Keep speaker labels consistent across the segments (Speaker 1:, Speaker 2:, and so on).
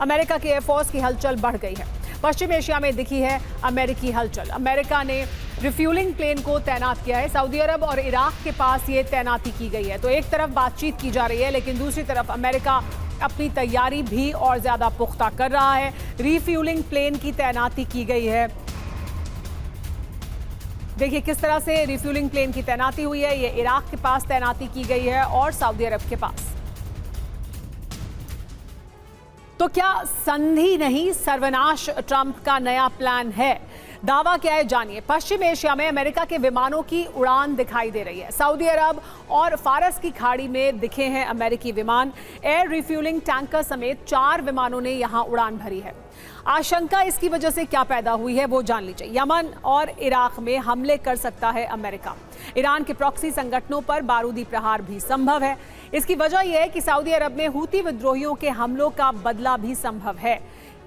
Speaker 1: America की air force की हलचल बढ़ गई है। पश्चिम एशिया में दिखी है अमेरिकी हलचल। अमेरिका ने रिफ्यूलिंग प्लेन को तैनात किया है। सऊदी अरब और इराक के पास ये तैनाती की गई है। तो एक तरफ बातचीत की जा रही है, लेकिन दूसरी तरफ अमेरिका अपनी तैयारी भी और ज्यादा पुख्ता कर रहा है। रिफ्यूलिंग प्लेन की तैनाती की गई है। देखिए किस तरह से रिफ्यूलिंग प्लेन की तैनाती हुई है। ये इराक के पास तैनाती की गई है और सऊदी अरब के पास। तो क्या संधि नहीं, सर्वनाश ट्रंप का नया प्लान है? दावा क्या है, जानिए। पश्चिम एशिया में अमेरिका के विमानों की उड़ान दिखाई दे रही है। सऊदी अरब और फारस की खाड़ी में दिखे हैं अमेरिकी विमान। एयर रिफ्यूलिंग टैंकर समेत 4 विमानों ने यहां उड़ान भरी है। आशंका इसकी वजह से क्या पैदा हुई है वो जान लीजिए। यमन और इराक में हमले कर सकता है अमेरिका। ईरान के प्रॉक्सी संगठनों पर बारूदी प्रहार भी संभव है। इसकी वजह यह है कि सऊदी अरब में हूती विद्रोहियों के हमलों का बदला भी संभव है।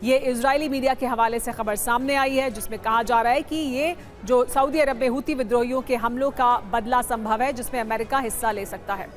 Speaker 1: ये इजरायली मीडिया के हवाले से खबर सामने आई है, जिसमें कहा जा रहा है कि ये जो सऊदी अरब में हूती विद्रोहियों के हमलों का बदला संभव है, जिसमें अमेरिका हिस्सा ले सकता है।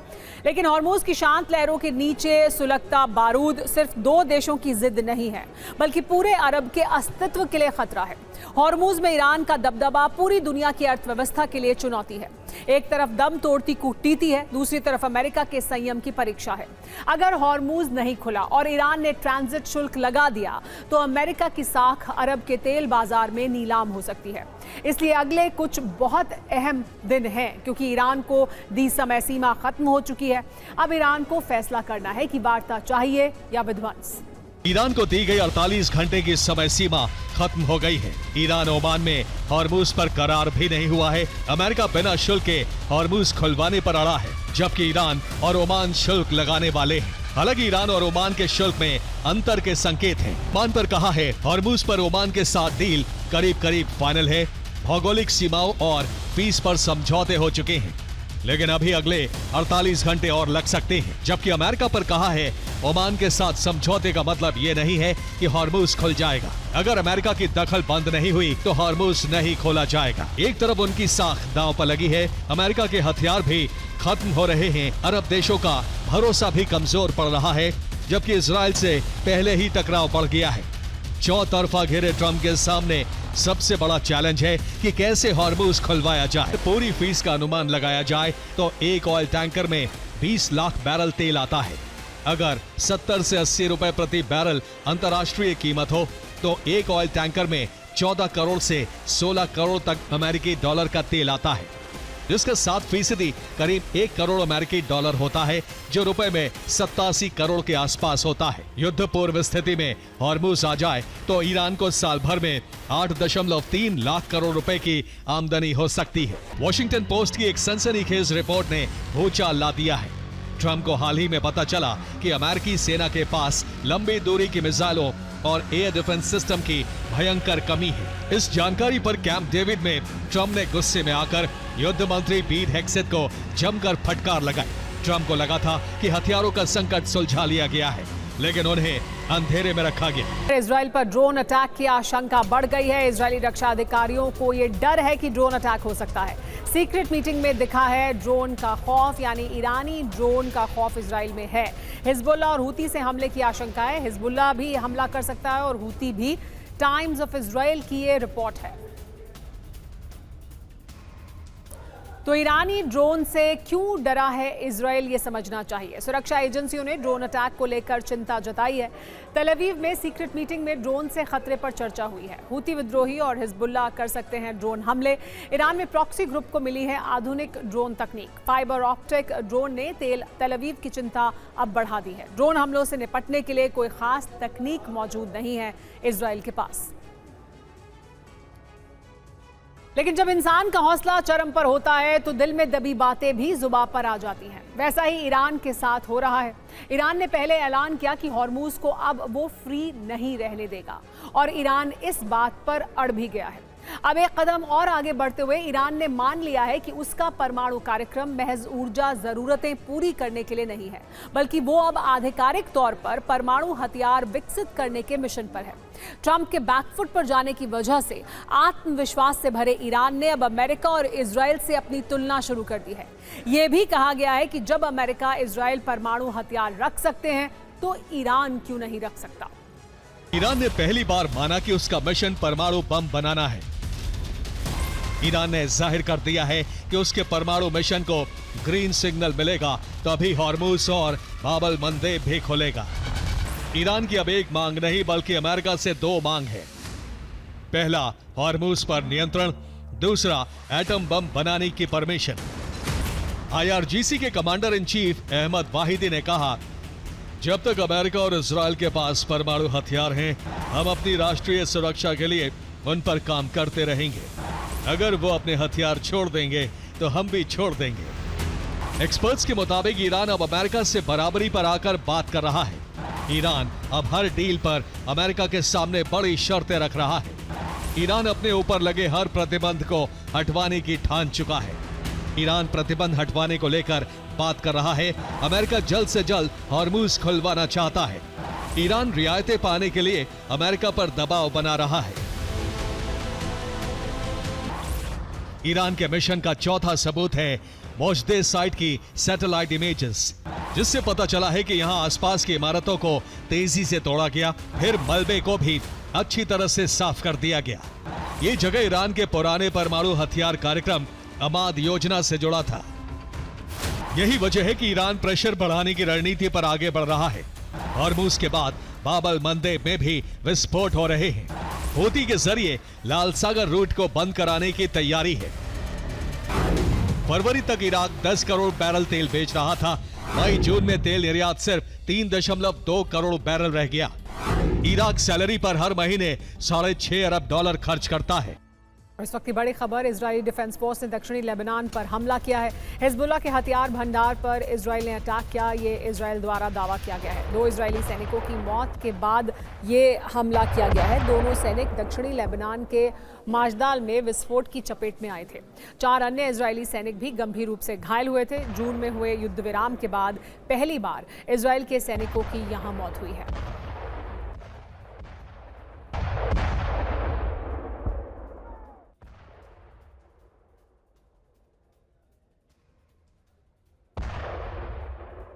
Speaker 1: लेकिन हॉर्मुज की शांत लहरों के नीचे सुलगता बारूद सिर्फ 2 देशों की जिद नहीं है, बल्कि पूरे अरब के अस्तित्व के लिए खतरा है। हॉर्मुज में ईरान का दबदबा पूरी दुनिया की अर्थव्यवस्था के लिए चुनौती है। एक तरफ दम तोड़ती कूटनीति है, दूसरी तरफ अमेरिका के संयम की परीक्षा है। अगर हॉर्मुज नहीं खुला और ईरान ने ट्रांजिट शुल्क लगा दिया तो अमेरिका की साख अरब के तेल बाजार में नीलाम हो सकती है। इसलिए अगले कुछ बहुत अहम दिन हैं, क्योंकि ईरान को दी समय सीमा खत्म हो चुकी है। अब ईरान को फैसला करना है कि वार्ता चाहिए या विध्वंस।
Speaker 2: ईरान को दी गई 48 घंटे की समय सीमा खत्म हो गई है। ईरान ओमान में हॉर्मुज पर करार भी नहीं हुआ है। अमेरिका बिना शुल्क के हॉर्मुज खुलवाने पर अड़ा है, जबकि ईरान और ओमान शुल्क लगाने वाले हैं। हालांकि ईरान और ओमान के शुल्क में अंतर के संकेत हैं। ओमान पर कहा है हॉर्मुज पर ओमान के साथ डील करीब करीब फाइनल है। भौगोलिक सीमाओं और फीस पर समझौते हो चुके हैं, लेकिन अभी अगले 48 घंटे और लग सकते हैं। जबकि अमेरिका पर कहा है ओमान के साथ समझौते का मतलब ये नहीं है कि हॉर्मुज खुल जाएगा। अगर अमेरिका की दखल बंद नहीं हुई तो हॉर्मुज नहीं खोला जाएगा। एक तरफ उनकी साख दांव पर लगी है, अमेरिका के हथियार भी खत्म हो रहे हैं, अरब देशों का भरोसा भी कमजोर पड़ रहा है, जबकि इजराइल से पहले ही टकराव बढ़ गया है। चौतरफा घेरे ट्रंप के सामने सबसे बड़ा चैलेंज है कि कैसे हॉर्मुज खुलवाया जाए। पूरी फीस का अनुमान लगाया जाए तो एक ऑयल टैंकर में 20 लाख बैरल तेल आता है। अगर 70 से 80 रुपए प्रति बैरल अंतर्राष्ट्रीय कीमत हो तो एक ऑयल टैंकर में 14 करोड़ से 16 करोड़ तक अमेरिकी डॉलर का तेल आता है, जिसका 7% करीब 1 करोड़ अमेरिकी डॉलर होता है, जो रुपए में 87 करोड़ के आसपास होता है। युद्ध पूर्व स्थिति में हॉर्मुज आ जाए तो ईरान को साल भर में 8.3 लाख करोड़ रुपए की आमदनी हो सकती है। वॉशिंगटन पोस्ट की एक सनसनीखेज रिपोर्ट ने भूचाल ला दिया है। ट्रंप को हाल ही में पता चला कि अमेरिकी सेना के पास लंबी दूरी की मिसाइलों और एयर डिफेंस सिस्टम की भयंकर कमी है। इस जानकारी पर कैंप डेविड में ट्रंप ने गुस्से में आकर युद्ध मंत्री पीट हेग्सेथ को जमकर फटकार लगाई। ट्रंप को लगा था कि हथियारों का संकट सुलझा लिया गया है, लेकिन उन्हें अंधेरे में रखा गया।
Speaker 1: इजराइल पर ड्रोन अटैक की आशंका बढ़ गई है। इजरायली रक्षा अधिकारियों को ये डर है कि ड्रोन अटैक हो सकता है। सीक्रेट मीटिंग में दिखा है ड्रोन का खौफ, यानी ईरानी ड्रोन का खौफ इजराइल में है। हिजबुल्लाह और हूती से हमले की आशंका है। हिजबुल्लाह भी हमला कर सकता है और हूती भी। टाइम्स ऑफ इजराइल की ये रिपोर्ट है। तो ईरानी ड्रोन से क्यों डरा है इजराइल, ये समझना चाहिए। सुरक्षा एजेंसियों ने ड्रोन अटैक को लेकर चिंता जताई है। तेल अवीव में सीक्रेट मीटिंग में ड्रोन से खतरे पर चर्चा हुई है। हूती विद्रोही और हिजबुल्लाह कर सकते हैं ड्रोन हमले। ईरान में प्रॉक्सी ग्रुप को मिली है आधुनिक ड्रोन तकनीक। फाइबर ऑप्टिक ड्रोन ने तेल अवीव की चिंता अब बढ़ा दी है। ड्रोन हमलों से निपटने के लिए कोई खास तकनीक मौजूद नहीं है इजराइल के पास। लेकिन जब इंसान का हौसला चरम पर होता है तो दिल में दबी बातें भी जुबान पर आ जाती हैं। वैसा ही ईरान के साथ हो रहा है। ईरान ने पहले ऐलान किया कि हॉर्मुज को अब वो फ्री नहीं रहने देगा और ईरान इस बात पर अड़ भी गया है। अब एक कदम और आगे बढ़ते हुए ईरान ने मान लिया है कि उसका परमाणु कार्यक्रम महज ऊर्जा जरूरतें पूरी करने के लिए नहीं है, बल्कि वो अब आधिकारिक तौर पर परमाणु हथियार विकसित करने के मिशन पर है। ट्रंप के बैकफुट पर जाने की वजह से आत्मविश्वास से भरे ईरान ने अब अमेरिका और इजराइल से अपनी तुलना शुरू कर दी है। यह भी कहा गया है कि जब अमेरिका इजराइल परमाणु हथियार रख सकते हैं तो ईरान क्यों नहीं रख सकता।
Speaker 2: ईरान ने पहली बार माना कि उसका मिशन परमाणु बम बनाना है। ईरान ने जाहिर कर दिया है कि उसके परमाणु मिशन को ग्रीन सिग्नल मिलेगा तभी हॉर्मुज और बाब-अल मंदेब भी खुलेगा। ईरान की अब एक मांग नहीं बल्कि अमेरिका से दो मांग है। पहला, हॉर्मुज पर नियंत्रण, दूसरा, एटम बम बनाने की परमिशन। IRGC के commander in chief Ahmad Vahidi ने कहा, जब तक अमेरिका और इजराइल के पास परमाणु हथियार हैं, हम अपनी राष्ट्रीय सुरक्षा के लिए उन पर काम करते रहेंगे। अगर वो अपने हथियार छोड़ देंगे तो हम भी छोड़ देंगे। एक्सपर्ट्स के मुताबिक ईरान अब अमेरिका से बराबरी पर आकर बात कर रहा है। ईरान अब हर डील पर अमेरिका के सामने बड़ी शर्तें रख रहा है। ईरान अपने ऊपर लगे हर प्रतिबंध को हटवाने की ठान चुका है। ईरान प्रतिबंध हटवाने को लेकर बात कर रहा है। अमेरिका जल्द से जल्द हॉर्मुज खुलवाना चाहता है। ईरान रियायतें पाने के लिए अमेरिका पर दबाव बना रहा है। ईरान के मिशन का चौथा सबूत है मोजदे साइट की सैटेलाइट इमेजेस, जिससे पता चला है कि यहां आसपास की इमारतों को तेजी से तोड़ा गया, फिर मलबे को भी अच्छी तरह से साफ कर दिया गया। ये जगह ईरान के पुराने परमाणु हथियार कार्यक्रम अमाद योजना से जुड़ा था। यही वजह है कि ईरान प्रेशर बढ़ाने की रणनीति पर आगे बढ़ रहा है। हॉर्मुज के बाद बाब-अल मंदेब में भी विस्फोट हो रहे हैं। हूती के जरिए लाल सागर रूट को बंद कराने की तैयारी है। फरवरी तक इराक 10 करोड़ बैरल तेल बेच रहा था। मई जून में तेल निर्यात सिर्फ 3.2 करोड़ बैरल रह गया। इराक सैलरी पर हर महीने $6.5 अरब खर्च करता है।
Speaker 1: इस वक्त की बड़ी खबर, इजरायली डिफेंस फोर्स ने दक्षिणी लेबनान पर हमला किया है। हिजबुल्लाह के हथियार भंडार पर इजराइल ने अटैक किया। ये इजराइल द्वारा दावा किया गया है। 2 इजरायली सैनिकों की मौत के बाद ये हमला किया गया है। दोनों सैनिक दक्षिणी लेबनान के माजदाल में विस्फोट की चपेट में आए थे। 4 अन्य इजरायली सैनिक भी गंभीर रूप से घायल हुए थे। जून में हुए युद्ध विराम के बाद पहली बार इजराइल के सैनिकों की यहाँ मौत हुई है।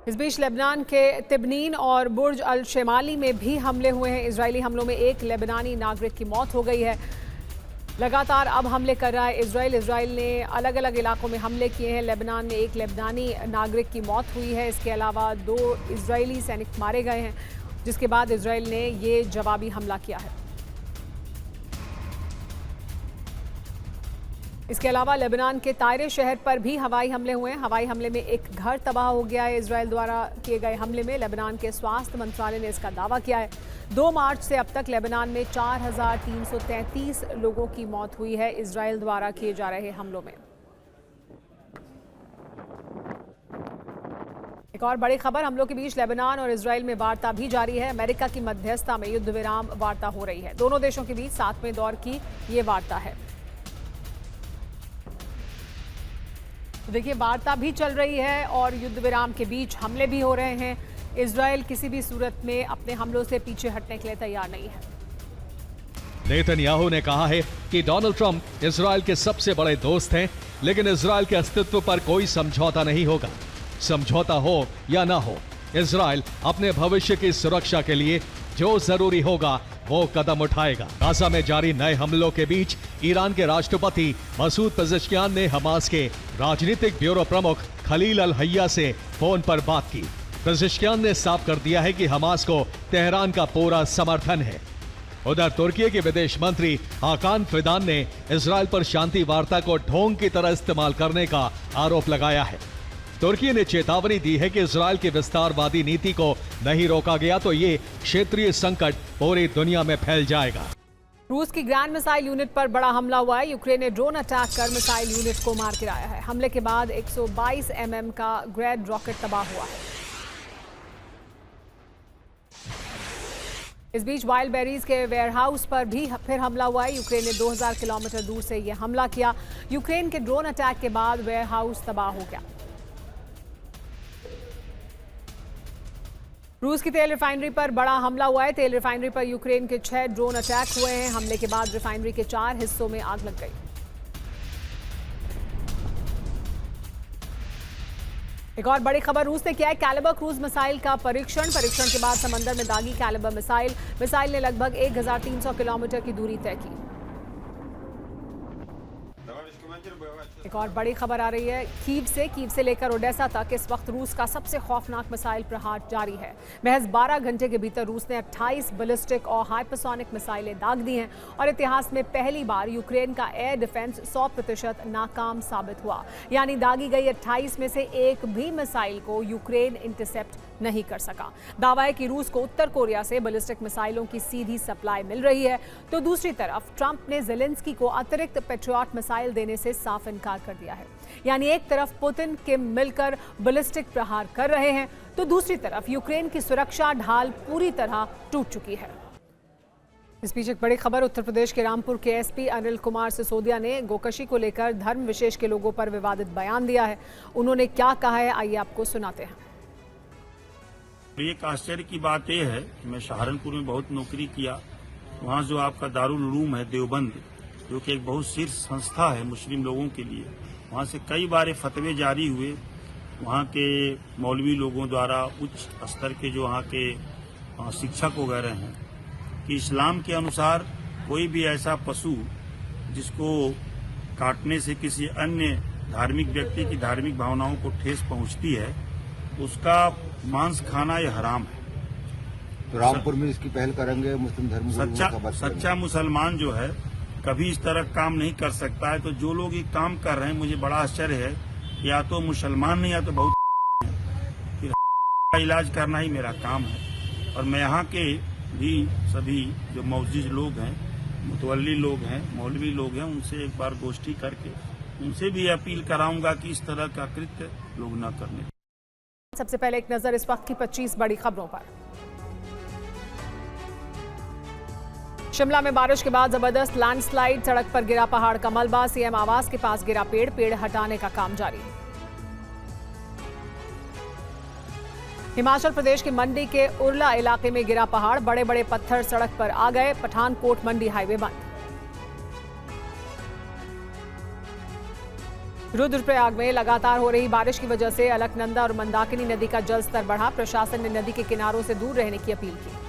Speaker 1: इस बीच लेबनान के तिब्नीन और बुर्ज अल शेमाली में भी हमले हुए हैं। इजरायली हमलों में एक लेबनानी नागरिक की मौत हो गई है। लगातार अब हमले कर रहा है इजराइल। इजराइल ने अलग अलग इलाकों में हमले किए हैं। लेबनान में एक लेबनानी नागरिक की मौत हुई है। इसके अलावा 2 इजरायली सैनिक मारे गए हैं, जिसके बाद इजराइल ने ये जवाबी हमला किया है। इसके अलावा लेबनान के तायरे शहर पर भी हवाई हमले हुए हैं। हवाई हमले में एक घर तबाह हो गया है। इजराइल द्वारा किए गए हमले में लेबनान के स्वास्थ्य मंत्रालय ने इसका दावा किया है। 2 मार्च से अब तक लेबनान में 4,333 लोगों की मौत हुई है इजराइल द्वारा किए जा रहे हमलों में। एक और बड़ी खबर, हमलों के बीच लेबनान और इजराइल में वार्ता भी जारी है। अमेरिका की मध्यस्थता में युद्ध विराम वार्ता हो रही है। दोनों देशों के बीच 7वें दौर की ये वार्ता है। तो देखिए, वार्ता भी चल रही है और युद्ध विराम के बीच हमले भी हो रहे हैं। इजराइल किसी भी सूरत में अपने हमलों से पीछे हटने के लिए तैयार नहीं है।
Speaker 2: नेतन्याहू ने कहा है कि डोनाल्ड ट्रंप इजराइल के सबसे बड़े दोस्त हैं, लेकिन इजराइल के अस्तित्व पर कोई समझौता नहीं होगा। समझौता हो या ना हो, इजराइल अपने भविष्य की सुरक्षा के लिए जो जरूरी होगा वो कदम उठाएगा। गाजा में जारी नए हमलों के बीच ईरान के राष्ट्रपति मसूद पेजेश्कियान ने हमास के राजनीतिक ब्यूरो प्रमुख खलील अल हैया से फोन पर बात की। पेजेश्कियान ने साफ कर दिया है कि हमास को तेहरान का पूरा समर्थन है। उधर तुर्की के विदेश मंत्री हाकान फिदान ने इजराइल पर शांति वार्ता को ढोंग की तरह इस्तेमाल करने का आरोप लगाया है। तुर्की ने चेतावनी दी है कि इजराइल की विस्तारवादी नीति को नहीं रोका गया तो ये क्षेत्रीय संकट पूरी दुनिया में फैल जाएगा।
Speaker 1: रूस की ग्रैंड मिसाइल यूनिट पर बड़ा हमला हुआ है। यूक्रेन ने ड्रोन अटैक कर मिसाइल यूनिट को मार गिराया है। हमले के बाद 122 mm का ग्रेड रॉकेट तबाह हुआ है। इस बीच वाइल्ड बेरीज के वेयरहाउस पर भी फिर हमला हुआ है। यूक्रेन ने 2000 किलोमीटर दूर से यह हमला किया। यूक्रेन के ड्रोन अटैक के बाद वेयरहाउस तबाह हो गया। रूस की तेल रिफाइनरी पर बड़ा हमला हुआ है। तेल रिफाइनरी पर यूक्रेन के 6 ड्रोन अटैक हुए हैं। हमले के बाद रिफाइनरी के 4 हिस्सों में आग लग गई। एक और बड़ी खबर, रूस ने किया है कैलिबर क्रूज मिसाइल का परीक्षण के बाद समंदर में दागी कैलिबर मिसाइल ने लगभग 1300 किलोमीटर की दूरी तय की। एक और बड़ी खबर आ रही है कीव से लेकर ओडेसा तक इस वक्त रूस का सबसे खौफनाक मिसाइल प्रहार जारी है। महज 12 घंटे के भीतर रूस ने 28 बैलिस्टिक और हाइपरसोनिक मिसाइलें दाग दी हैं और इतिहास में पहली बार यूक्रेन का एयर डिफेंस 100% नाकाम साबित हुआ। यानी दागी गई 28 में से एक भी मिसाइल को यूक्रेन इंटरसेप्ट नहीं कर सका। दावा है कि रूस को उत्तर कोरिया से बैलिस्टिक मिसाइलों की सीधी सप्लाई मिल रही है, तो दूसरी तरफ ट्रंप ने जेलेंस्की को अतिरिक्त पेट्रियट मिसाइल देने से साफ इनकार कर दिया है। यानी एक तरफ पुतिन किम मिलकर बैलिस्टिक प्रहार कर रहे हैं, तो दूसरी तरफ यूक्रेन की सुरक्षा ढाल पूरी तरह टूट चुकी है। इस बीच एक बड़ी खबर, उत्तर प्रदेश के रामपुर के एसपी अनिल कुमार सिसोदिया ने गोकशी को लेकर धर्म विशेष के लोगों पर विवादित बयान दिया है। उन्होंने क्या कहा है, आइए आपको सुनाते हैं।
Speaker 3: एक आश्चर्य की बात यह है कि मैं सहारनपुर में बहुत नौकरी किया। वहाँ जो आपका दारुल उलूम है देवबंद, जो कि एक बहुत शीर्ष संस्था है मुस्लिम लोगों के लिए, वहाँ से कई बार फतवे जारी हुए वहाँ के मौलवी लोगों द्वारा, उच्च स्तर के जो वहाँ के शिक्षक वगैरह हैं, कि इस्लाम के अनुसार कोई भी ऐसा पशु जिसको काटने से किसी अन्य धार्मिक व्यक्ति की धार्मिक भावनाओं को ठेस पहुँचती है, उसका मांस खाना ये हराम है।
Speaker 4: तो रामपुर में इसकी पहल करेंगे। मुस्लिम धर्म
Speaker 3: सच्चा मुसलमान जो है कभी इस तरह काम नहीं कर सकता है। तो जो लोग ये काम कर रहे हैं, मुझे बड़ा आश्चर्य है, या तो मुसलमान नहीं या तो बहुत फिर का इलाज करना ही मेरा काम है। और मैं यहाँ के भी सभी जो मौजूद लोग हैं, मुतवल्ली लोग हैं, मौलवी लोग हैं, उनसे एक बार गोष्ठी करके उनसे भी अपील कराऊंगा कि इस तरह का कृत्य लोग न करने।
Speaker 1: सबसे पहले एक नजर इस वक्त की 25 बड़ी खबरों पर। शिमला में बारिश के बाद जबरदस्त लैंडस्लाइड, सड़क पर गिरा पहाड़ का मलबा, सीएम आवास के पास गिरा पेड़ हटाने का काम जारी। हिमाचल प्रदेश के मंडी के उरला इलाके में गिरा पहाड़, बड़े बड़े पत्थर सड़क पर आ गए, पठानकोट मंडी हाईवे बंद। रुद्रप्रयाग में लगातार हो रही बारिश की वजह से अलकनंदा और मंदाकिनी नदी का जलस्तर बढ़ा, प्रशासन ने नदी के किनारों से दूर रहने की अपील की।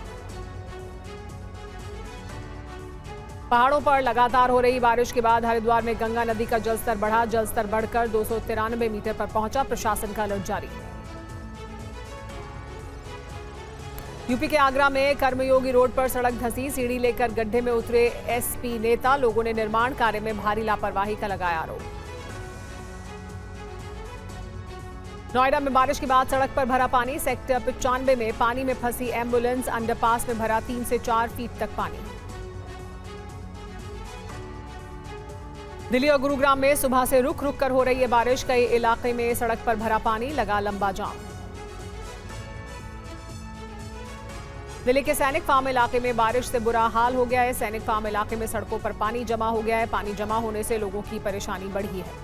Speaker 1: पहाड़ों पर लगातार हो रही बारिश के बाद हरिद्वार में गंगा नदी का जलस्तर बढ़ा, जलस्तर बढ़कर 293 मीटर पर पहुंचा, प्रशासन का अलर्ट जारी। यूपी के आगरा में कर्मयोगी रोड पर सड़क धंसी, सीढ़ी लेकर गड्ढे में उतरे एसपी नेता, लोगों ने निर्माण कार्य में भारी लापरवाही का लगाया आरोप। नोएडा में बारिश के बाद सड़क पर भरा पानी, सेक्टर 95 में पानी में फंसी एम्बुलेंस, अंडरपास में भरा 3 से 4 फीट तक पानी। दिल्ली और गुरुग्राम में सुबह से रुक रुक कर हो रही है बारिश, कई इलाके में सड़क पर भरा पानी, लगा लंबा जाम। दिल्ली के सैनिक फार्म इलाके में बारिश से बुरा हाल हो गया है, सैनिक फार्म इलाके में सड़कों पर पानी जमा हो गया है, पानी जमा होने से लोगों की परेशानी बढ़ी है।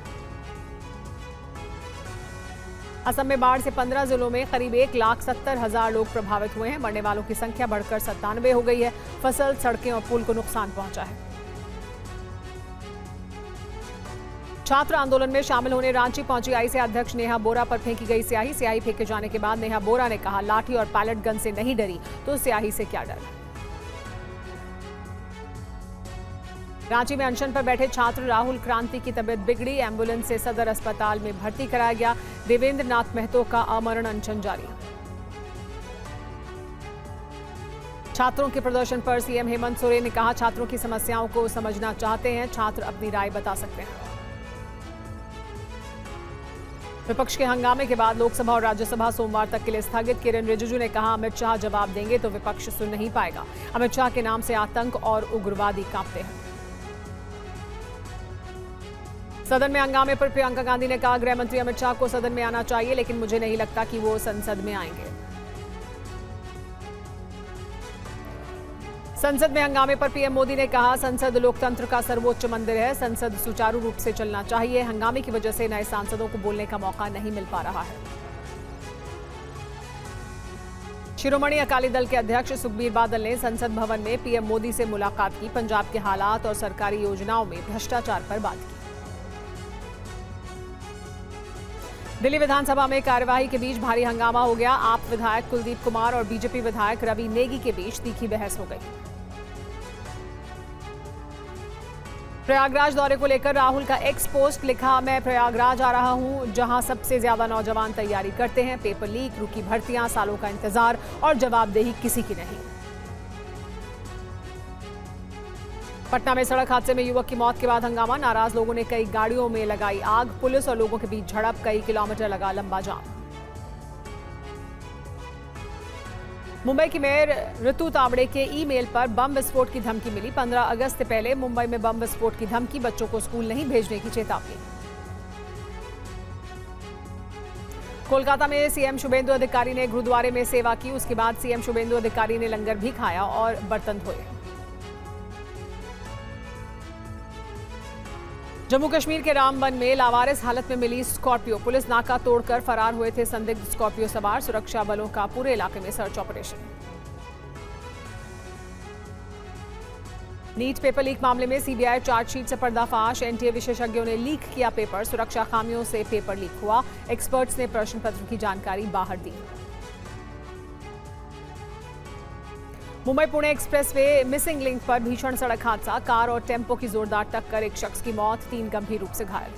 Speaker 1: असम में बाढ़ से 15 जिलों में करीब 1,70,000 लोग प्रभावित हुए हैं, मरने वालों की संख्या बढ़कर 97 हो गई है, फसल, सड़कें और पुल को नुकसान पहुंचा है। छात्र आंदोलन में शामिल होने रांची पहुंची आईसीए अध्यक्ष नेहा बोरा पर फेंकी गई स्याही फेंके जाने के बाद नेहा बोरा ने कहा, लाठी और पैलेट गन से नहीं डरी तो स्याही से क्या डर। रांची में अनशन पर बैठे छात्र राहुल क्रांति की तबीयत बिगड़ी, एम्बुलेंस से सदर अस्पताल में भर्ती कराया गया, देवेंद्र नाथ महतो का अमरण अनशन जारी। छात्रों के प्रदर्शन पर सीएम हेमंत सोरेन ने कहा, छात्रों की समस्याओं को समझना चाहते हैं, छात्र अपनी राय बता सकते हैं। विपक्ष के हंगामे के बाद लोकसभा और राज्यसभा सोमवार तक के लिए स्थगित, किरेन रिजिजू ने कहा, अमित शाह जवाब देंगे तो विपक्ष सुन नहीं पाएगा, अमित शाह के नाम से आतंक और उग्रवादी कांपते हैं। सदन में हंगामे पर प्रियंका गांधी ने कहा, गृह मंत्री अमित शाह को सदन में आना चाहिए, लेकिन मुझे नहीं लगता कि वो संसद में आएंगे। संसद में हंगामे पर पीएम मोदी ने कहा, संसद लोकतंत्र का सर्वोच्च मंदिर है, संसद सुचारू रूप से चलना चाहिए, हंगामे की वजह से नए सांसदों को बोलने का मौका नहीं मिल पा रहा है। शिरोमणि अकाली दल के अध्यक्ष सुखबीर बादल ने संसद भवन में पीएम मोदी से मुलाकात की, पंजाब के हालात और सरकारी योजनाओं में भ्रष्टाचार पर बात की। दिल्ली विधानसभा में कार्यवाही के बीच भारी हंगामा हो गया। आप विधायक कुलदीप कुमार और बीजेपी विधायक रवि नेगी के बीच तीखी बहस हो गई। प्रयागराज दौरे को लेकर राहुल का एक्स पोस्ट लिखा, मैं प्रयागराज आ रहा हूं, जहां सबसे ज्यादा नौजवान तैयारी करते हैं। पेपर लीक, रुकी भर्तियां, सालों का इंतजार और जवाबदेही किसी की नहीं। पटना में सड़क हादसे में युवक की मौत के बाद हंगामा। नाराज लोगों ने कई गाड़ियों में लगाई आग। पुलिस और लोगों के बीच झड़प, कई किलोमीटर लगा लंबा जाम। मुंबई की मेयर ऋतु तावड़े के ईमेल पर बम विस्फोट की धमकी मिली। 15 अगस्त से पहले मुंबई में बम विस्फोट की धमकी, बच्चों को स्कूल नहीं भेजने की चेतावनी। कोलकाता में सीएम शुभेंदु अधिकारी ने गुरुद्वारे में सेवा की। उसके बाद सीएम शुभेंदु अधिकारी ने लंगर भी खाया और बर्तन धोए। जम्मू कश्मीर के रामबन में लावारिस हालत में मिली स्कॉर्पियो। पुलिस नाका तोड़कर फरार हुए थे संदिग्ध स्कॉर्पियो सवार। सुरक्षा बलों का पूरे इलाके में search operation. NEET paper leak मामले में सीबीआई चार्जशीट से पर्दाफाश। एनटीए विशेषज्ञों ने लीक किया पेपर। सुरक्षा खामियों से पेपर लीक हुआ। एक्सपर्ट्स ने प्रश्न पत्र की जानकारी बाहर दी। Mumbai Pune expressway missing link पर भीषण सड़क हादसा। कार और टेम्पो की जोरदार टक्कर, एक शख्स की मौत, 3 गंभीर रूप से घायल।